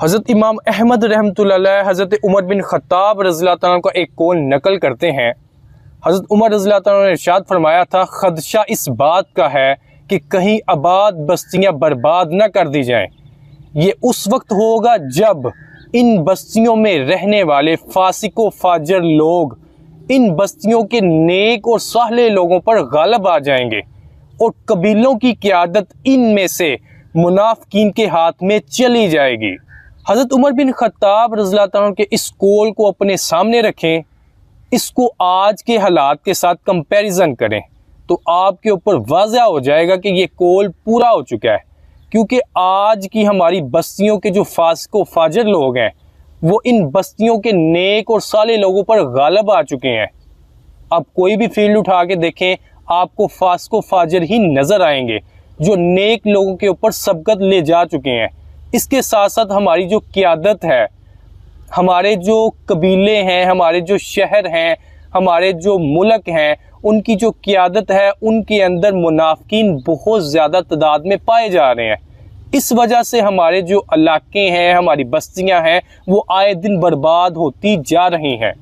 हज़रत इमाम अहमद रहमतुल्लाह अलैह हज़रत उमर बिन ख़त्ताब रज़ियल्लाहु ताला का एक कौल नकल करते हैं। हज़रत उमर रज़ियल्लाहु ताला ने इरशाद फरमाया था, खदशा इस बात का है कि कहीं आबाद बस्तियां बर्बाद न कर दी जाएं। ये उस वक्त होगा जब इन बस्तियों में रहने वाले फासिको फाजर लोग इन बस्तियों के नेक और साले लोगों पर गालिब आ जाएंगे और कबीलों की क़यादत इनमें से मुनाफिकीन के हाथ में चली जाएगी। हज़रत उमर बिन ख़त्ताब रज़ियल्लाहु ताला के इस कौल को अपने सामने रखें, इसको आज के हालात के साथ कंपैरिजन करें तो आपके ऊपर वाज़ह हो जाएगा कि ये कौल पूरा हो चुका है। क्योंकि आज की हमारी बस्तियों के जो फासिको फाजर लोग हैं वो इन बस्तियों के नेक और साले लोगों पर गालिब आ चुके हैं। अब कोई भी फील्ड उठा के देखें, आपको फासिको फाजर ही नज़र आएंगे जो नेक लोगों के ऊपर सबकत ले जा चुके हैं। इसके साथ साथ हमारी जो क़यादत है, हमारे जो कबीले हैं, हमारे जो शहर हैं, हमारे जो मुल्क हैं, उनकी जो क़यादत है उनके अंदर मुनाफिकीन बहुत ज़्यादा तादाद में पाए जा रहे हैं। इस वजह से हमारे जो इलाके हैं, हमारी बस्तियां हैं, वो आए दिन बर्बाद होती जा रही हैं।